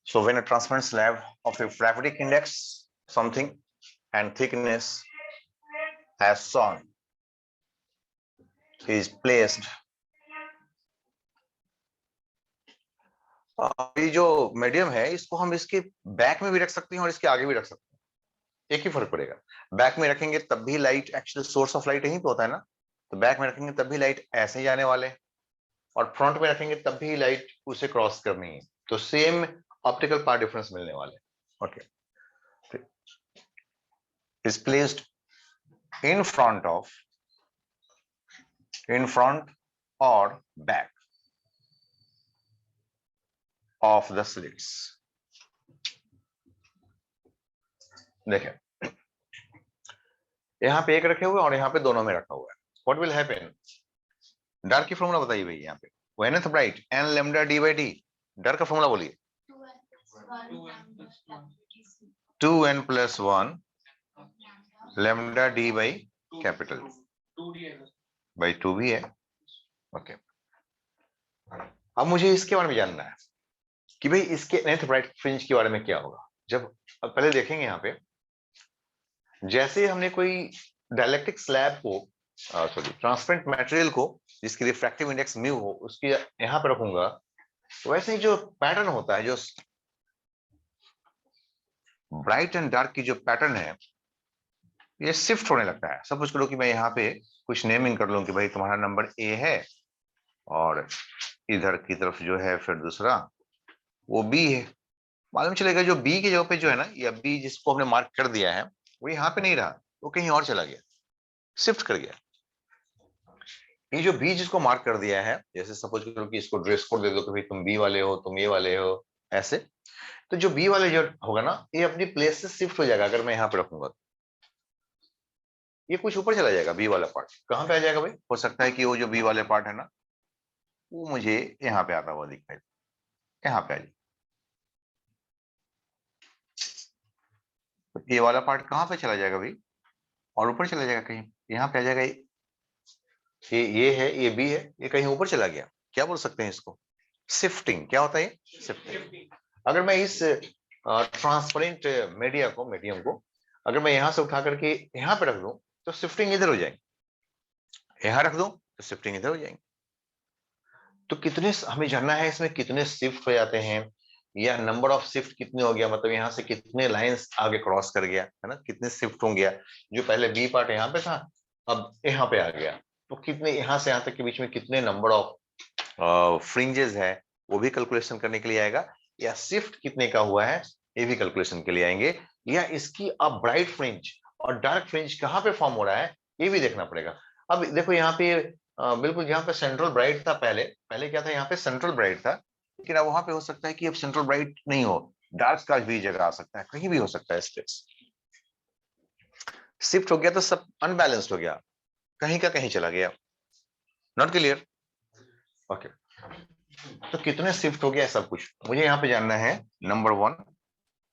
So when a transparent slab of a Fravedic index something and thickness as shown is placed, ये जो medium है इसको हम इसके बैक में भी रख सकते हैं और इसके आगे भी रख सकते हैं, एक ही फर्क पड़ेगा। बैक में रखेंगे तब भी light, actually source of light यहीं पे होता है ना, तो बैक में रखेंगे तब भी लाइट ऐसे ही आने वाले, और फ्रंट में रखेंगे तब भी लाइट उसे क्रॉस करनी है, तो सेम ऑप्टिकल पाथ डिफरेंस मिलने वाले। Okay, is placed in front or back of the slits। देखें, यहां पे एक रखे हुए और यहां पे दोनों में रखा हुआ है। What will happen? डार्क की फॉर्मूला बताइए भाई, यहां पे nth bright n lambda d by d, dark का फॉर्मूला बोलिए। 2n plus 1 lambda d by capital by 2 भी है। ओके, अब मुझे इसके बारे में जानना है कि भाई इसके nth ब्राइट फ्रिंज के बारे में क्या होगा। जब अब पहले देखेंगे यहां पे, जैसे हमने कोई डाइलेक्ट्रिक स्लैब को, सॉरी ट्रांसपेरेंट मटेरियल को जिसकी रिफ्रैक्टिव इंडेक्स म्यू हो उसकी यहां पर रखूंगा, वैसे ही जो पैटर्न होता है, जो ब्राइट एंड डार्क की जो पैटर्न है ये शिफ्ट होने लगता है। सपोज करो कि मैं यहाँ पे कुछ नेमिंग कर लूं कि भाई तुम्हारा नंबर ए है और इधर की तरफ जो है फिर दूसरा वो बी है। मालूम चलेगा जो बी की जगह पे जो है ना, या बी जिसको हमने मार्क कर दिया है वो यहाँ पे नहीं रहा, वो कहीं और चला गया, शिफ्ट कर गया। ये जो बी जिसको मार्क कर दिया है, जैसे सपोज करो कि इसको ड्रेस कोड दे दो कि भाई तुम बी वाले हो, तुम ए वाले हो, ऐसे, तो जो बी वाले जो होगा ना ये अपनी प्लेस से शिफ्ट हो जाएगा। अगर मैं यहाँ पे रखूंगा ये कुछ ऊपर चला जाएगा, बी वाला पार्ट कहाँ पे आ जाएगा भाई? हो सकता है कि वो जो बी वाले पार्ट है ना वो मुझे यहाँ पे आता हुआ दिखाई दे, यहाँ पे आ जाए। तो ये वाला पार्ट कहाँ पे चला जाएगा भाई? और ऊपर चला जाएगा कहीं, यहाँ पे आ जाएगा। ये है, ये बी है, ये कहीं ऊपर चला गया। क्या बोल सकते हैं इसको? शिफ्टिंग। क्या होता है ये? शिफ्टिंग। अगर मैं इस ट्रांसपेरेंट मीडियम को अगर मैं यहां से उठा करके यहां पे रख दूं तो शिफ्टिंग इधर हो जाएगी, यहां रख दूं तो शिफ्टिंग इधर हो जाएंगे। तो कितने, हमें जानना है इसमें कितने शिफ्ट हो जाते हैं, या नंबर ऑफ शिफ्ट कितने हो गया, मतलब यहां से कितने लाइंस आगे क्रॉस कर गया है ना, कितने शिफ्ट हो गया। जो पहले बी पार्ट यहाँ पे था अब यहाँ पे आ गया, तो कितने यहां से यहां तक के बीच में कितने नंबर ऑफ फ्रिंजेस है वो भी कैलकुलेशन करने के लिए आएगा, या शिफ्ट कितने का हुआ है ये भी कैलकुलेशन के लिए आएंगे, या इसकी अब ब्राइट फ्रिंज और डार्क फ्रिंज कहाँ पे फॉर्म हो रहा है ये भी देखना पड़ेगा। अब देखो यहाँ पे बिल्कुल यहाँ पे सेंट्रल ब्राइट था, पहले पहले क्या था, यहाँ पे सेंट्रल ब्राइट था, लेकिन अब वहां पे हो सकता है कि अब सेंट्रल ब्राइट नहीं हो, डार्क का भी जगह आ सकता है, कहीं भी हो सकता है स्पेस। शिफ्ट हो गया तो सब अनबैलेंस्ड हो गया, कहीं का कहीं चला गया। Not clear? ओके, तो कितने शिफ्ट हो गया सब कुछ मुझे यहाँ पे जानना है। नंबर 1,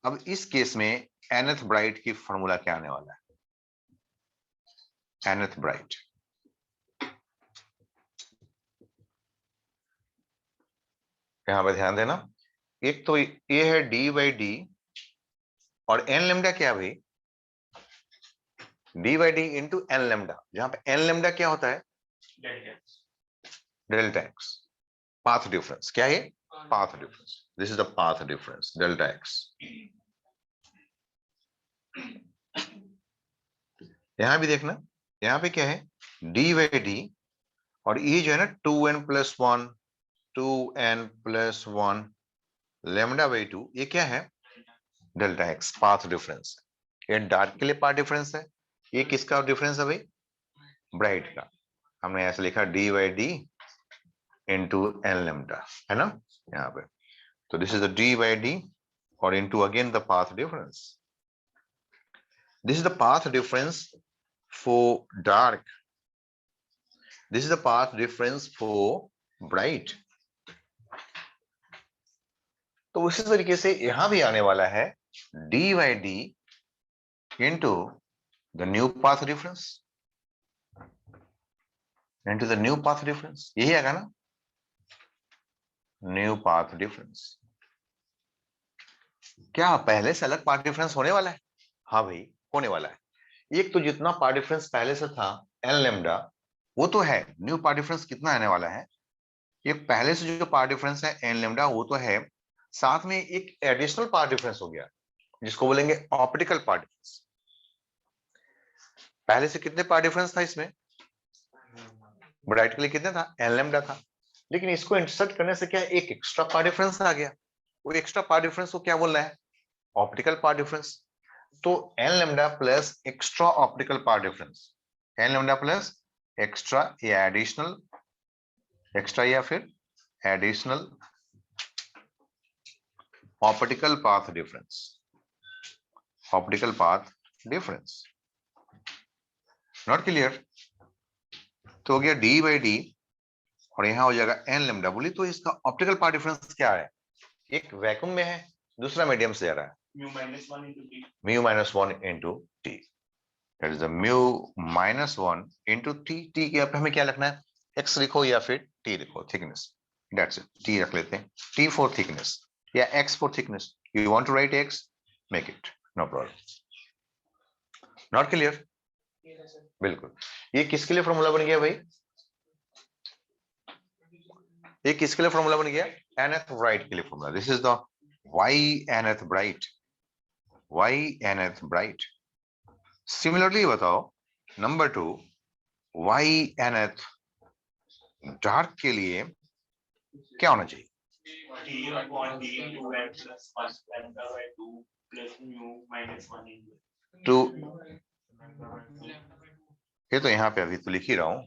अब इस केस में nth ब्राइट की फॉर्मूला क्या आने वाला है? nth ब्राइट, यहां पर ध्यान देना, एक तो ये है डी बाई डी, और एन लेमडा क्या भाई? D by D into N lambda, जहां पे एन लेमडा क्या होता है? Delta X, path difference. क्या है? Path difference. This is the path difference, delta X. यहां भी देखना, यहां पे क्या है? डी बाई डी, और ये जो है ना 2n+1 2n+1 लेमडा बाई 2, ये क्या है? Delta X, path difference. ये डार्क के लिए पाथ डिफरेंस है, ये किसका डिफरेंस है भाई? ब्राइट का। हमने ऐसे लिखा d by D into N lambda, है ना यहाँ पे। तो this is the d by D और into again the path difference. This is the path difference for dark, this is the path difference for bright. तो उसी तरीके से यहां भी आने वाला है D by D into the new path difference, into the new path difference, यही आएगा ना, न्यू पाथ डिफरेंस। क्या पहले से अलग पार्ट डिफरेंस होने वाला है? हाँ भाई, होने वाला है। एक तो जितना पार्ट डिफरेंस पहले से था एन लेमडा, वो तो है। न्यू पार्ट डिफरेंस कितना आने वाला है? ये पहले से जो पार्ट डिफरेंस है एन लेमडा वो तो है, साथ में एक एडिशनल पार्ट डिफरेंस हो गया जिसको बोलेंगे ऑप्टिकल पार्ट डिफरेंस। पहले से कितने पार्ट डिफरेंस था इसमें? ब्राइट के लिए कितने था? एन लेमडा था। लेकिन इसको इंसर्ट करने से क्या एक एक्स्ट्रा पार्ट डिफरेंस आ गया। वो एक्स्ट्रा पार्ट डिफरेंस को क्या बोल रहा है? Optical part difference. तो n lambda plus extra optical part difference, n lambda plus extra या एडिशनल, एक्स्ट्रा या फिर additional optical path difference, optical path difference. Not clear? तो हो गया डी बाई डी और यहां हो जाएगा एन लेमडा। बोली तो इसका ऑप्टिकल पार्ट डिफरेंस क्या है? एक वैक्यूम में है, दूसरा मीडियम से आ रहा है, mu minus one into T. That is mu minus one into T. T के अब हमें क्या लिखना है? एक्स लिखो या फिर टी लिखो, थिकनेस। दैट्स इट, टी रख लेते हैं। टी फॉर थिकनेस या X for thickness. You want to write X, make it, no problem. Not clear? बिल्कुल। ये किसके लिए फॉर्मूला बन गया भाई? ये किसके लिए फॉर्मूला बन गया? nth ब्राइट के लिए formula. This is the y nth bright, y nth bright. Similarly बताओ नंबर 2, y nth डार्क के लिए क्या होना चाहिए? टू, ये तो यहाँ पे अभी तो लिख ही रहा हूं,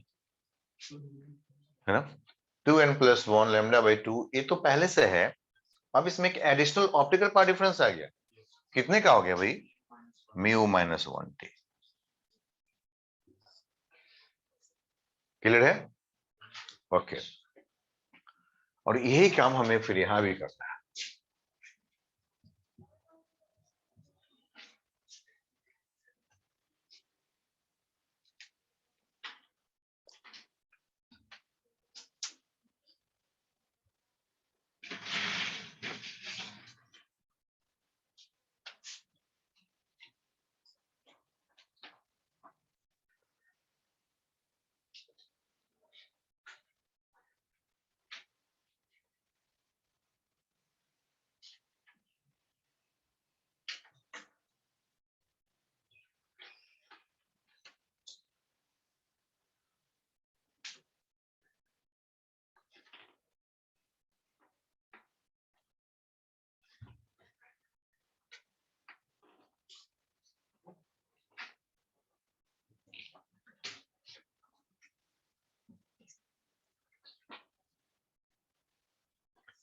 है ना? 2n plus one lambda by 2, ये तो पहले से है। अब इसमें एक एडिशनल ऑप्टिकल पार्ट डिफरेंस आ गया। कितने का हो गया भाई? Mu minus one T. Clear है? ओके। और यही काम हमें फिर यहां भी करना है।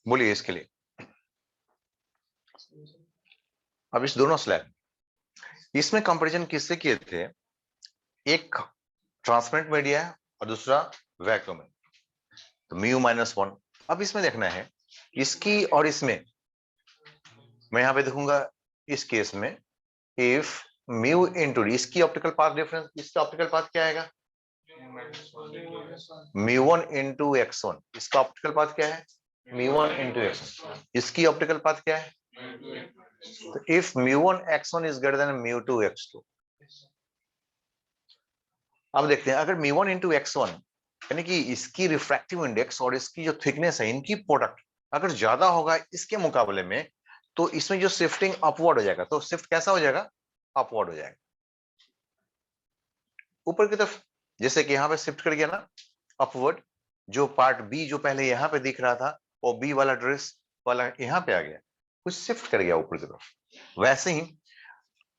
बोलिए इसके लिए। अब इस दोनों स्लैब, इसमें कंपैरिजन किससे किए थे? एक ट्रांसपेरेंट मीडिया है और दूसरा वैक्यूम है, तो म्यू माइनस वन। अब इसमें देखना है इसकी और इसमें, मैं यहां पे देखूंगा इस केस में, इफ म्यू इंटू इसकी ऑप्टिकल पाथ डिफरेंस, इसका ऑप्टिकल पाथ क्या आएगा? Mu one into X one. इसका ऑप्टिकल पाथ क्या है? Mu one into X one. इसकी ऑप्टिकल पाथ क्या है? तो if mu one X one is greater than mu two X two. अब देखते हैं अगर mu one into X one, यानी कि इसकी रिफ्रैक्टिव इंडेक्स और इसकी जो थिकनेस है, इनकी प्रोडक्ट अगर ज्यादा होगा इसके मुकाबले में, तो इसमें जो शिफ्टिंग अपवर्ड हो जाएगा। तो शिफ्ट कैसा हो जाएगा? अपवर्ड हो जाएगा ऊपर की तरफ। जैसे कि यहां पे शिफ्ट कर गया ना अपवर्ड, जो पार्ट बी जो पहले यहां पे दिख रहा था वो बी वाला ड्रेस वाला यहां पे आ गया, कुछ शिफ्ट कर गया ऊपर की तरफ। वैसे ही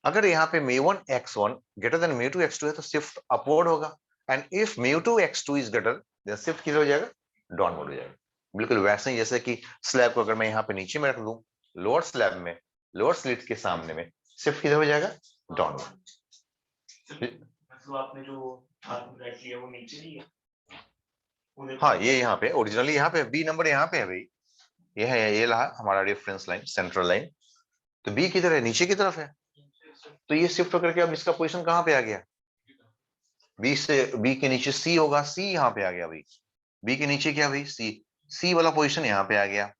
अगर यहाँ पे mu one X one greater than mu two X two है तो शिफ्ट अपवर्ड होगा, and if mu two X two is greater than shift किधर हो जाएगा? डाउनवर्ड हो जाएगा। बिल्कुल वैसे ही जैसे कि स्लैब को अगर मैं यहाँ पे नीचे में रख दूं, लोअर स्लैब में, लोअर स्लिट के सामने में, शिफ्ट किधर हो जाएगा? डाउनवर्ड। मतलब आपने जो राइट लिया वो नीचे ही है। हाँ, ये यहाँ पे ओरिजिनली यहाँ पे बी नंबर यहाँ पे है भाई, ये है, ये रहा हमारा रेफरेंस लाइन, सेंट्रल लाइन। तो बी किधर है? नीचे की तरफ है। तो ये शिफ्ट होकर के अब इसका पोजीशन कहाँ पे आ गया? बी से, बी के नीचे सी होगा, सी यहाँ पे आ गया भाई। बी के नीचे क्या भाई? सी। सी वाला पोजीशन यहाँ पे आ गया,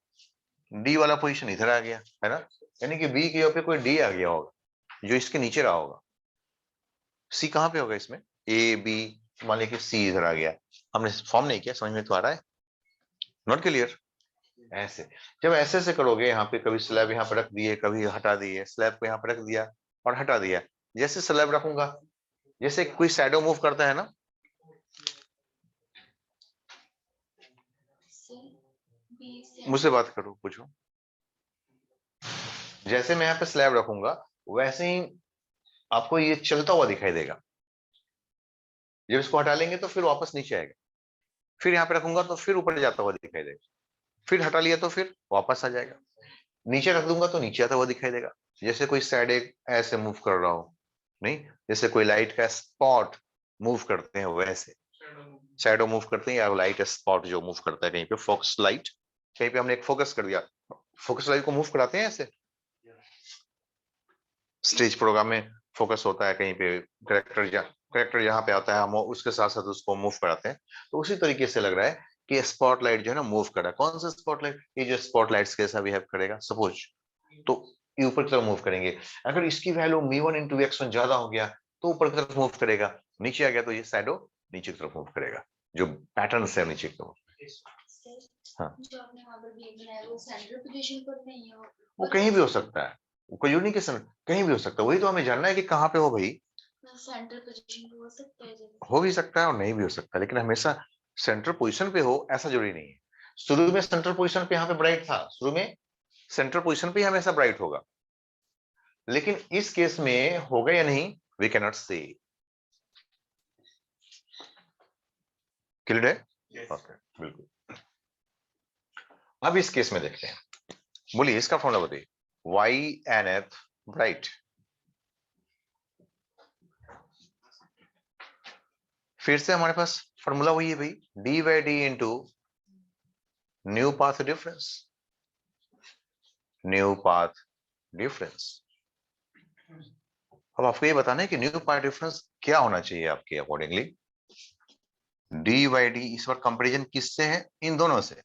डी वाला पोजीशन इधर आ गया, है ना? यानी कि बी की जगह पे कोई डी आ गया होगा जो इसके नीचे रहा होगा। सी कहां पे होगा इसमें, ए बी, मान लीजिए सी इधर आ गया, हमने फॉर्म नहीं किया, समझ में तो आ रहा है, नॉट क्लियर। ऐसे जब ऐसे ऐसे करोगे, यहाँ पे कभी स्लैब यहाँ पे रख दिए, कभी हटा दिए, स्लैब को यहाँ पे रख दिया और हटा दिया, जैसे स्लैब रखूंगा, जैसे कोई शैडो मूव करता है ना, मुझसे बात करो, पूछो। जैसे मैं यहाँ पे स्लैब रखूंगा वैसे ही आपको ये चलता हुआ दिखाई देगा। जब इसको हटा लेंगे तो फिर वापस नीचे आएगा, फिर यहाँ पे रखूंगा तो फिर ऊपर जाता हुआ दिखाई देगा, फिर हटा लिया तो फिर वापस आ जाएगा, नीचे रख दूंगा तो नीचे आता हुआ दिखाई देगा, जैसे कोई शैडो ऐसे मूव कर रहा हो, नहीं, जैसे कोई लाइट का स्पॉट मूव करते हैं वैसे शैडो मूव करते हैं, या लाइट स्पॉट जो मूव करता है, कहीं पे फोकस लाइट, कहीं पे हमने एक फोकस कर दिया, फोकस लाइट को मूव कराते हैं ऐसे, स्टेज प्रोग्राम में फोकस होता है, कहीं पे करेक्टर जहां पे आता है हम उसके साथ साथ उसको मूव कराते हैं, तो उसी तरीके से लग रहा है कि स्पॉटलाइट जो है ना मूव कर रहा है। कौन सा स्पॉटलाइट, ये जो स्पॉटलाइट्स कैसा बिहेव करेगा सपोज, तो ये ऊपर की तरफ मूव करेंगे, अगर इसकी वैल्यू m1 इंटू x1 ज्यादा हो गया तो ऊपर की तरफ मूव करेगा, नीचे आ गया तो ये शैडो नीचे की तरफ मूव करेगा, जो पैटर्न है नीचे की तरफ। हाँ, जो आपने वहां पर भी बनाया वो सेंट्रल पोजीशन पर नहीं है, वो कहीं भी हो सकता है, कोई यूनिकेशन कहीं भी हो सकता है, वही तो हमें जानना है कि कहाँ पे हो भाई। सेंट्रल पोजीशन पे हो सकता है जैसे हो भी सकता है और नहीं भी हो सकता, लेकिन हमेशा सेंट्रल पोजीशन पे हो ऐसा जरूरी नहीं है। शुरू में सेंट्रल पोजीशन पे यहाँ पे ब्राइट था, शुरू में सेंट्रल पोजीशन पे हमेशा ब्राइट होगा, लेकिन इस केस में होगा या नहीं वी कैन नॉट से। क्लियर है? ओके, बिल्कुल। अब इस केस में देखते हैं, बोलिए इसका फॉर्मूला बताइए, वाई एन एथ ब्राइट, फिर से हमारे पास फॉर्मूला वही है भाई, D by D into new path difference, new path difference. अब आपको ये बताना है कि न्यू पाथ डिफरेंस क्या होना चाहिए आपके अकॉर्डिंगली। डी बाई डी इस बार कंपेरिजन किससे है, इन दोनों से।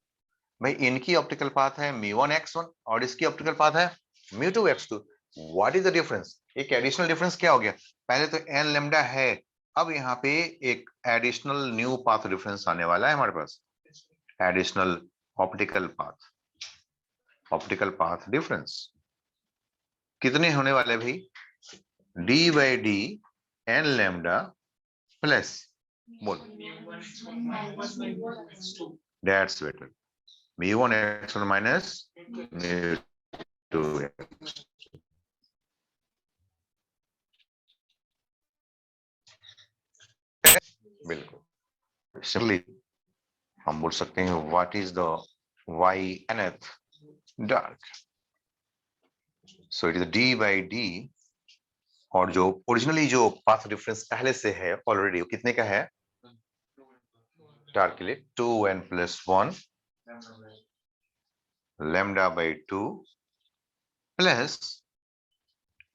भाई इनकी ऑप्टिकल पाथ है μ1x1 और इसकी ऑप्टिकल पाथ है μ2x2। What is the difference, एक एडिशनल डिफरेंस क्या हो गया, पहले तो n लैम्डा है, अब यहाँ पे एक एडिशनल न्यू पाथ डिफरेंस आने वाला है हमारे पास, एडिशनल ऑप्टिकल पाथ डिफरेंस कितने होने वाले भाई, D by D n lambda plus, बोल that's better, μ1x1 minus μ2x, बिल्कुल सिंपली हम बोल सकते हैं what is the y nth dark, so it is d by D, और जो ओरिजिनली जो पाथ डिफरेंस पहले से है ऑलरेडी वो कितने का है, डार्क के लिए 2n+1 lambda by 2 plus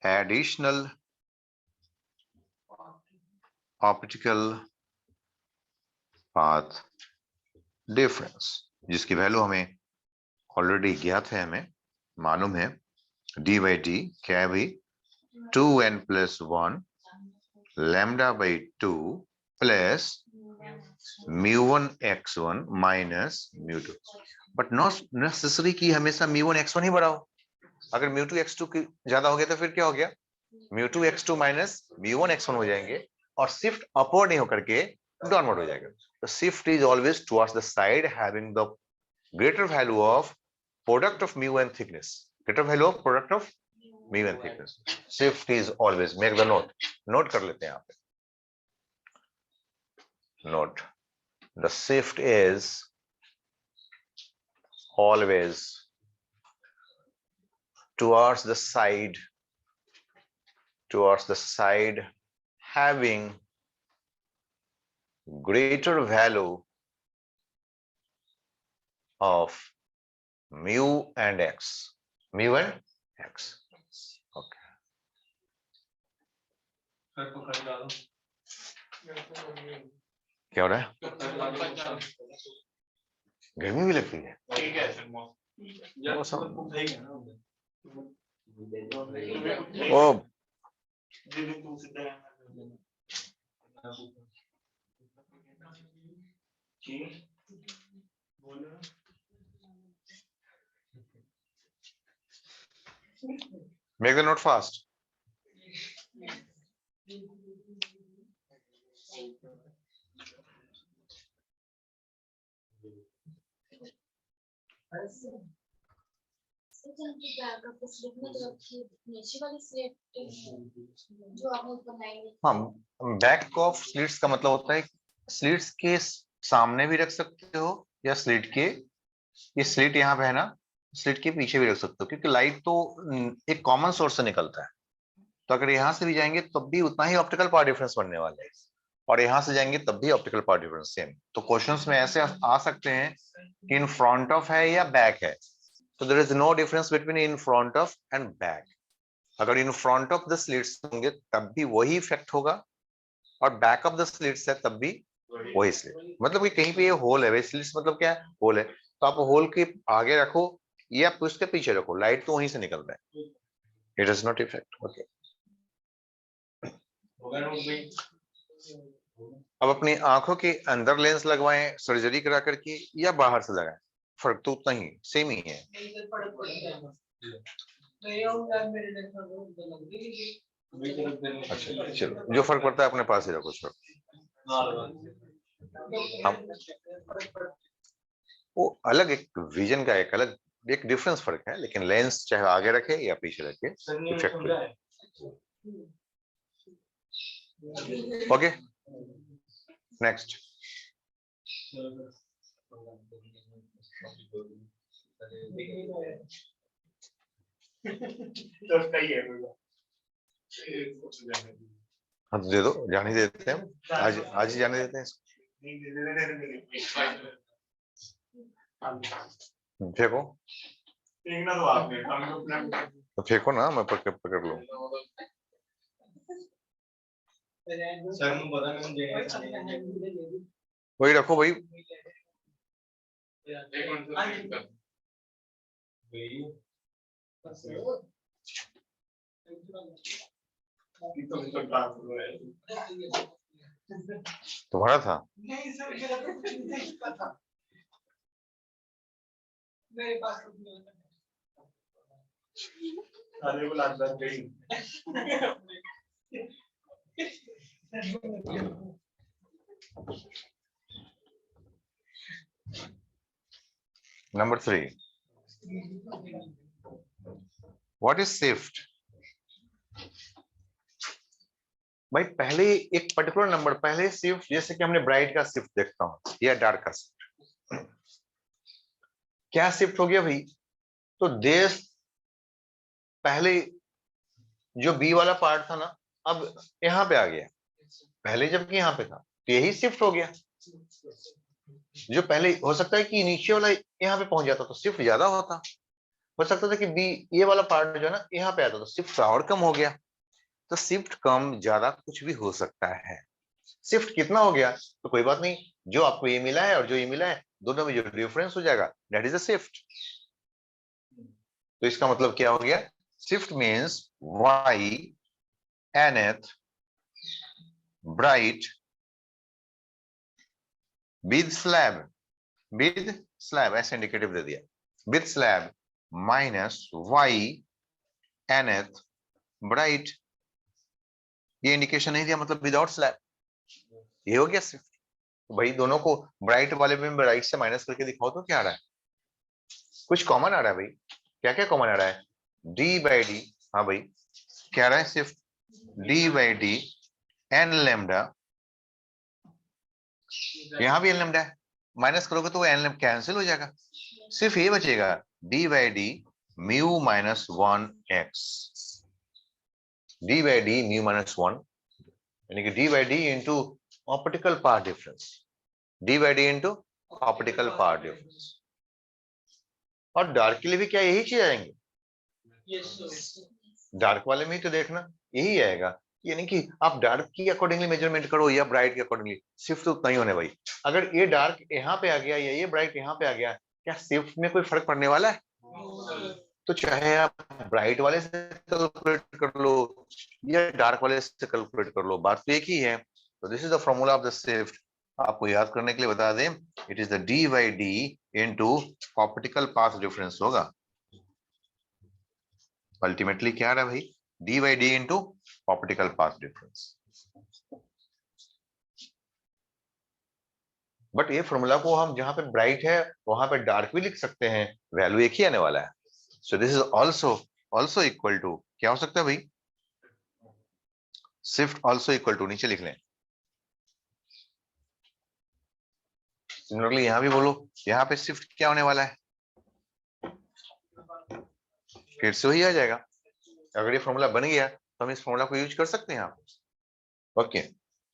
additional optical path difference, जिसकी वैल्यू हमें ऑलरेडी ज्ञात है, हमें मालूम है, डी बाई डी क्या है भाई, 2n+1 lambda by 2 plus μ1x1 minus μ2, but not necessary कि हमेशा μ1x1 ही बड़ा हो, अगर μ2x2 ज्यादा हो गया तो फिर क्या हो गया, μ2x2 माइनस μ1x1 हो जाएंगे, और शिफ्ट अपवर्ड नहीं होकर के डाउनवर्ड हो जाएगा। The shift is always towards the side having the greater value of product of mu and thickness, greater value of product of mu and thickness, shift is always, make the note कर लेते हैं यहाँ पे, note, the shift is always towards the side having greater value of mu and x, mu and x, okay, क्या हो रहा है, गर्मी भी लगती है, मौसम ओ make the note fast. Backup slip में तो रखी नीचे वाली स्लिप जो आपने ऊपर लाइन हाँ, बैक ऑफ स्लिट्स का मतलब होता है स्लिट्स के सामने भी रख सकते हो या स्लिट के, ये स्लिट यहाँ पे है ना, स्लिट के पीछे भी रख सकते हो, क्योंकि लाइट तो एक कॉमन सोर्स से निकलता है। तो अगर यहाँ से भी जाएंगे तब भी उतना ही ऑप्टिकल पावर डिफरेंस बनने वाला है, और यहाँ से जाएंगे तब भी ऑप्टिकल पावर डिफरेंस सेम। तो क्वेश्चंस में ऐसे आ सकते हैं कि इन फ्रंट ऑफ है या बैक है, तो there is no difference between in front of and back. अगर in front of the slits होंगे तब भी वही इफेक्ट होगा, और बैक ऑफ द स्लिट्स है तब भी वही स्लिट। मतलब कि कहीं पे ये होल है, स्लिट्स मतलब क्या है, होल है, तो आप होल के आगे रखो या उसके पीछे रखो, लाइट तो वहीं से निकल रहा है, it does not effect. Okay, अब अपनी आंखों के अंदर लेंस लगवाएं सर्जरी करा करके या बाहर से लगाएं, फर्क तो उतना ही सेम ही है। अच्छा चलो, जो फर्क पड़ता है अपने पास ही रखो, छोड़। वो अलग एक विजन का एक अलग एक डिफरेंस फर्क है, लेकिन लेंस चाहे आगे रखे या पीछे रखे इफेक्ट। Okay, next. हाँ तो दे दो, जाने देते हैं, आज ही जाने देते हैं इसको। फेंको, तो फेंको ना, मैं पकड़ लूं। वही रखो भाई। तुम्हारा था? मेरे पास अरे वो लात गई। Number 3. What is shift? भाई पहले एक पर्टिकुलर नंबर पहले शिफ्ट, जैसे कि हमने ब्राइट का शिफ्ट देखता हूं या डार्क का शिफ्ट, क्या शिफ्ट हो गया भाई? तो देश पहले जो बी वाला पार्ट था ना, अब यहां पे आ गया, पहले जबकि यहां पे था, तो यही शिफ्ट हो गया। जो पहले हो सकता है कि नीचे वाला यहाँ पे पहुंच जाता तो शिफ्ट ज्यादा होता, हो सकता था कि बी ये वाला पार्ट जो है ना यहाँ पे आता तो शिफ्ट और कम हो गया। तो शिफ्ट कम ज्यादा कुछ भी हो सकता है। शिफ्ट कितना हो गया तो कोई बात नहीं, जो आपको ये मिला है और जो ये मिला है दोनों में जो डिफरेंस हो जाएगा दैट इज अ शिफ्ट। तो इसका मतलब क्या हो गया? Shift means y nth bright with slab ऐसे इंडिकेटिव दे दिया, with slab minus y nth bright, ये इंडिकेशन नहीं दिया, मतलब विदाउट स्लैब, ये हो गया शिफ्ट। तो भाई दोनों को ब्राइट वाले में राइट से माइनस करके दिखाओ तो क्या आ रहा है? कुछ कॉमन आ रहा है भाई। क्या क्या कॉमन आ रहा है? डी बाई डी, हाँ भाई क्या आ रहा है? सिर्फ D by D N lambda, यहां भी एन लेमडा है, माइनस करोगे तो एन लेमडा कैंसिल हो जाएगा, सिर्फ ये बचेगा D by D mu minus 1 x, D by D mu minus 1, यानी कि D by D into optical power difference, D by D into optical power difference. और डार्क के लिए भी क्या यही चीज आएंगे? डार्क वाले में ही तो देखना यही आएगा, यानी कि आप डार्क की अकॉर्डिंगली मेजरमेंट करो या ब्राइट के अकॉर्डिंगली, शिफ्ट तो उतना ही होने भाई। अगर ये डार्क यहाँ पे आ गया या ये ब्राइट यहाँ पे आ गया, क्या शिफ्ट में कोई फर्क पड़ने वाला है? तो चाहे आप ब्राइट वाले से कैलकुलेट कर लो या डार्क वाले से कैलकुलेट कर लो, बात तो एक ही है। तो this is the formula of the shift. आपको याद करने के लिए बता दें, it is the d by D into optical path difference होगा। अल्टीमेटली क्या आ रहा है भाई, D by D into optical path difference. But ये फॉर्मूला को हम जहां पे ब्राइट है वहां पे डार्क भी लिख सकते हैं, वैल्यू एक ही आने वाला है। So this is also equal to, क्या हो सकता है भाई, शिफ्ट ऑल्सो इक्वल टू, नीचे लिख लें। सिमिलरली यहां भी बोलो, यहां पे शिफ्ट क्या होने वाला है, फिर से वही आ जाएगा। अगर ये फॉर्मूला बन गया तो हम इस फॉर्मूला को यूज कर सकते हैं आप। ओके,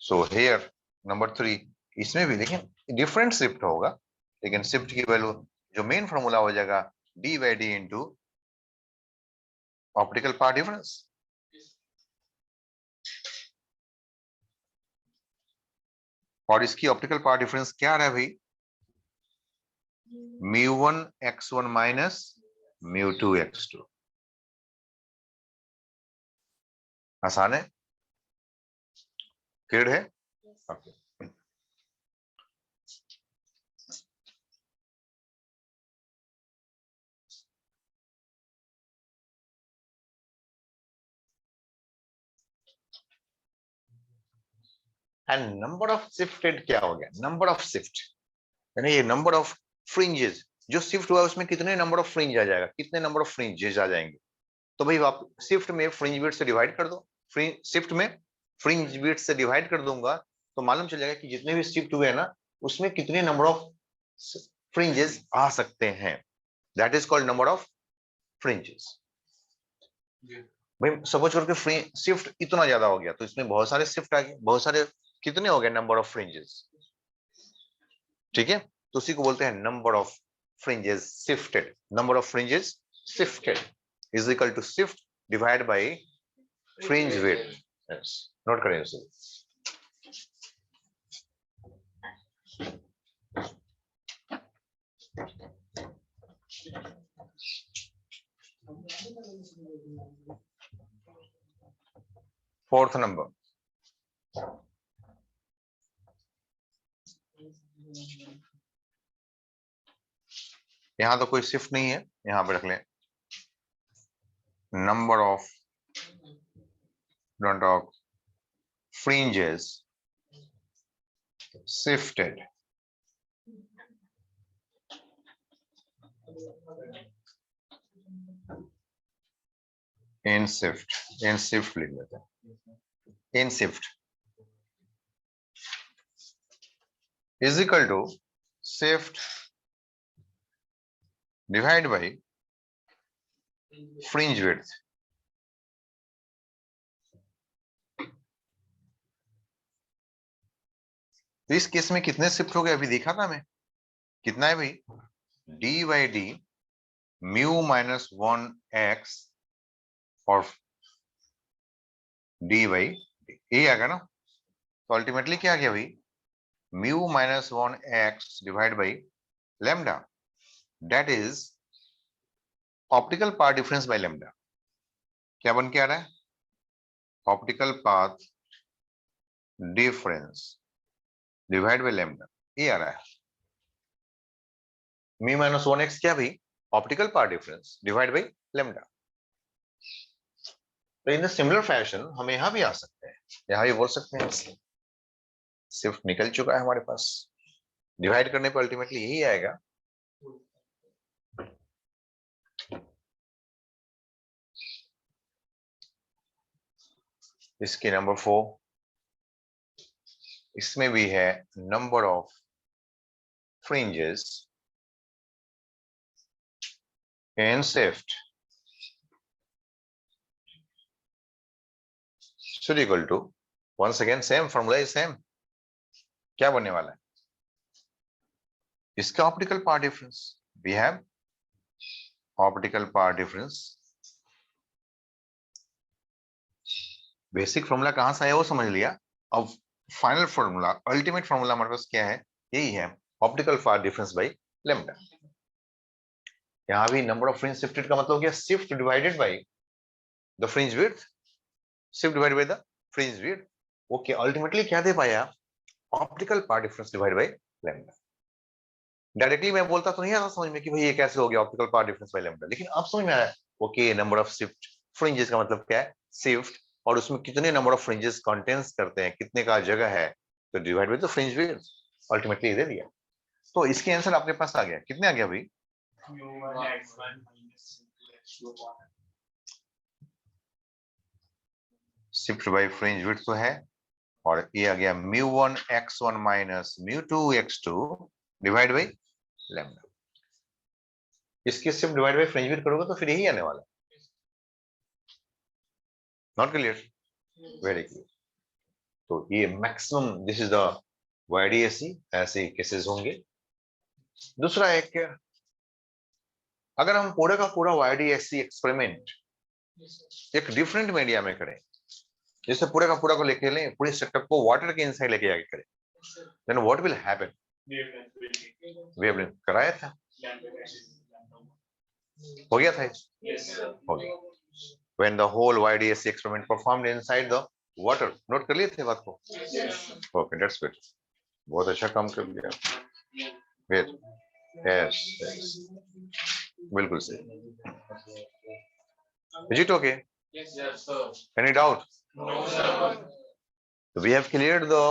सो हियर नंबर 3, इसमें भी लेकिन डिफरेंट शिफ्ट होगा, लेकिन शिफ्ट की वैल्यू जो मेन फॉर्मूला हो जाएगा D by D into optical path difference. और इसकी ऑप्टिकल पाथ डिफरेंस क्या आ रहा है भाई, μ1 x1 माइनस μ2 x2। आसान है, क्लियर है। okay. And number of shifted क्या हो गया, नंबर ऑफ शिफ्ट यानी ये नंबर ऑफ फ्रिंजेस जो शिफ्ट हुआ उसमें कितने नंबर ऑफ फ्रिंज आ जाएगा, कितने नंबर ऑफ फ्रिंजेस आ जाएंगे। तो भाई आप शिफ्ट में फ्रिंज बिट से डिवाइड कर दो, शिफ्ट में फ्रिंज बिट से डिवाइड कर दूंगा तो मालूम चल जाएगा कि जितने भी शिफ्ट हुए हैं ना उसमें कितने नंबर ऑफ फ्रिंजेस आ सकते हैं। That is called number of fringes. भाई सपोज करके शिफ्ट इतना ज्यादा हो गया तो इसमें बहुत सारे शिफ्ट आ गए, बहुत सारे, कितने हो गए नंबर ऑफ फ्रिंजेस, ठीक है। तो उसी को बोलते हैं number of fringes shifted. Number of fringes shifted is equal to shift divide by fringe width. Yes, note करें उसे। फोर्थ नंबर, यहां तो कोई शिफ्ट नहीं है, यहां पे रख लें number of fringes shifted in shift लिख लेते हैं, in shift is equal to shift divided by fringe width। तो इस केस में कितने शिफ्ट हो गए अभी देखा था मैं, कितना है भाई, D by D mu minus 1 x और डी बाई ये आ गया ना। तो अल्टीमेटली क्या आ गया भाई, mu minus 1 x divide by lambda, that is optical path difference by lambda. क्या बन के आ रहा है, optical path difference divide by lambda, ये आ रहा है। म्यू माइनस 1 एक्स क्या भाई, optical path difference divide by lambda. तो इन सिमिलर फैशन हम यहां भी आ सकते हैं, यहां भी बोल सकते हैं शिफ्ट निकल चुका है हमारे पास, डिवाइड करने पर अल्टीमेटली यही आएगा। इसके नंबर 4, इसमें भी है number of fringes in shift should equal to, once again same formula is same। क्या बनने वाला है, इसका optical path difference, we have optical path difference. Basic formula कहां से आया वो समझ लिया, अब फाइनल फॉर्मूला, अल्टीमेट फॉर्मूला हमारे पास क्या है, यही है optical path difference by lambda. यहाँ भी नंबर ऑफ फ्रिंज शिफ्टेड का मतलब क्या, shift divided by the fringe width, shift divided by the fringe width. Okay, ultimately क्या दे पाया, optical path difference divided by lambda. Directly मैं बोलता तो नहीं आता समझ में कि भाई ये कैसे हो गया optical path difference by lambda, लेकिन अब समझ में आया। Okay, number of shift fringes का मतलब क्या है, शिफ्ट, और उसमें कितने नंबर ऑफ फ्रिंजेस कंटेंस करते हैं, कितने का जगह है, तो divide by the fringe width, ultimately they दिया। तो इसके आंसर आपके पास आ गया, कितने आ गया भाई, शिफ्ट बाय फ्रिंज विड्थ तो है, और ये आ गया μ1 x1 minus μ2 x2 divide by lambda. इसके shift divide by fringe width करोगे तो फिर यही आने वाला है। Not clear, very clear. तो ये maximum, this is the YDAC, ऐसे केसेस होंगे। दूसरा एक, अगर हम पूरा का पूरा YDAC एक्सपेरिमेंट एक डिफरेंट मीडिया में करें, जैसे पूरे का पूरा को लेके लें, पूरे सेटअप को वाटर के इनसाइड लेके जाके करें, then what will happen, wavelength कराया था, हो गया था, हो गया। When the whole YDAC experiment performed inside the water, note कर लिए थे बात को, ओके, दैट्स गुड, बहुत अच्छा काम कर लिया, वेरी, यस, बिल्कुल सही। Is it okay? Yes, sir. Any doubt? No, sir. We have cleared the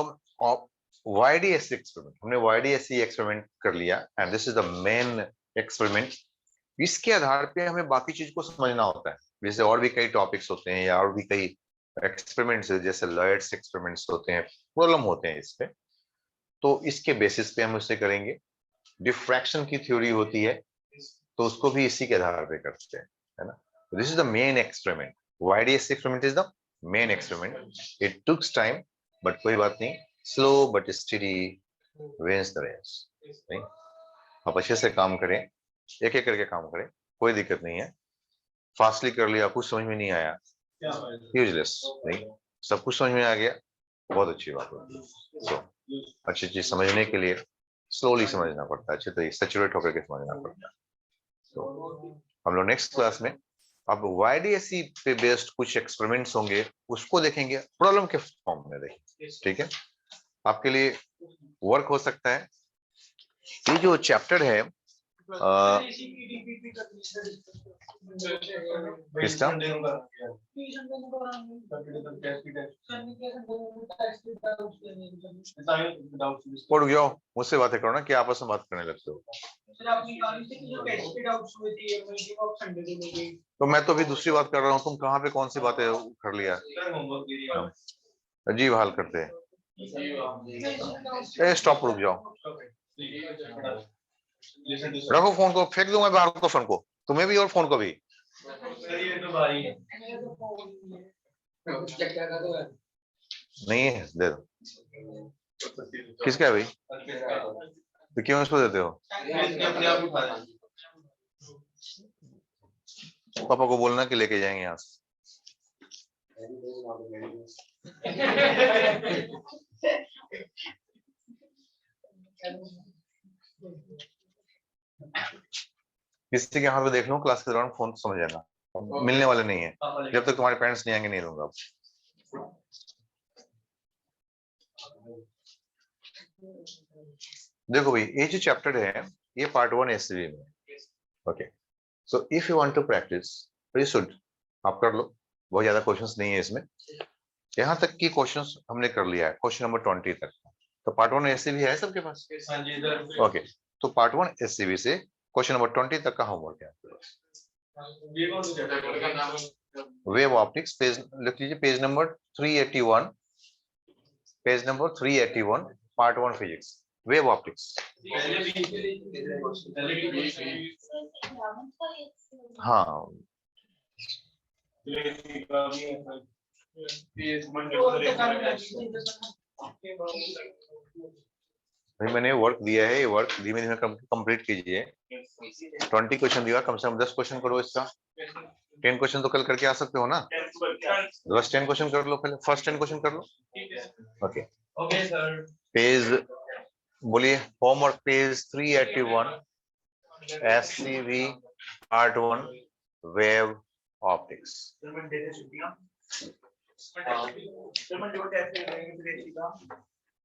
YDAC experiment. हमने YDAC experiment कर लिया, and this is the main experiment. इसके आधार पे हमें बाकी चीज को समझना होता है, जैसे और भी कई टॉपिक्स होते हैं या और भी कई एक्सपेरिमेंट्स, जैसे लॉयड्स एक्सपेरिमेंट्स होते हैं, प्रॉब्लम होते हैं इस पे, तो इसके बेसिस पे हम उसे करेंगे। डिफ्रैक्शन की थ्योरी होती है, तो उसको भी इसी के आधार पे करते हैं, है ना। This is the main experiment, YDAC experiment is the main experiment. It took time, but कोई बात नहीं, slow but steady wins the race. नहीं, आप अच्छे से काम करें, एक एक करके काम करें, कोई दिक्कत नहीं है। फास्टली कर लिया, कुछ समझ में नहीं आया, यूजलेस, नहीं, सब कुछ समझ में आ गया, बहुत अच्छी बात होती है। So, अच्छी चीज समझने के लिए स्लोली समझना पड़ता है, अच्छे तरीके से सैचुरेट होकर के समझना पड़ता है। तो हम लोग नेक्स्ट क्लास में अब YDAC पे बेस्ड कुछ एक्सपेरिमेंट्स होंगे, उसको देखेंगे, प्रॉब्लम के फॉर्म में देखेंगे, ठीक है। आपके लिए वर्क हो सकता है, ये जो चैप्टर है किसका, पढ़ गया, मुझसे बातें करो ना, कि आपस में बात करने लगते हो। तो मैं तो अभी दूसरी बात कर रहा हूँ, तुम कहाँ पे कौन सी बातें कर लिया, अजीब हाल करते हैं। स्टॉप, रुक जाओ, रखो फोन को, फेंक दूंगा बाहर को फोन को, तुम्हें भी और फोन को भी। नहीं है, दे दो। किसका है भाई, तो क्यों इसको देते हो, पापा को बोलना कि लेके जाएंगे यहाँ से। किसी के हाथ में देख लो, क्लास के दौरान फोन समझ जाना, मिलने वाले नहीं है, जब तक तुम्हारे पेरेंट्स नहीं आएंगे नहीं दूंगा। देखो भाई, ये जो चैप्टर है ये पार्ट 1 SCV में, okay. So if you want to practice, you should, आप कर लो, बहुत ज्यादा क्वेश्चंस नहीं है इसमें, यहाँ तक की क्वेश्चंस हमने कर लिया है, क्वेश्चन नंबर 20 तक। तो पार्ट 1 SCV है सबके पास, ओके। तो पार्ट 1 SCV से क्वेश्चन नंबर 20 तक का होमवर्क है आपके पास। वेव ऑप्टिक्स, पेज लिख लीजिए, page number 381, page number 381, part 1 physics, wave optics. हाँ, भाई मैंने वर्क दिया है, ये वर्क धीमे धीमे कंप्लीट कीजिए। 20 क्वेश्चन दिया, कम से कम 10 क्वेश्चन करो इसका। 10 क्वेश्चन तो कल करके आ सकते हो ना, बस 10 क्वेश्चन कर लो, पहले फर्स्ट 10 क्वेश्चन कर लो, ओके। Okay sir. पेज बोलिए, homework page 381 SCV part 1 wave optics. फिर मैं देते छुट्टियां फिर मैं जो टेस्ट करेंगे फिर ऐसी का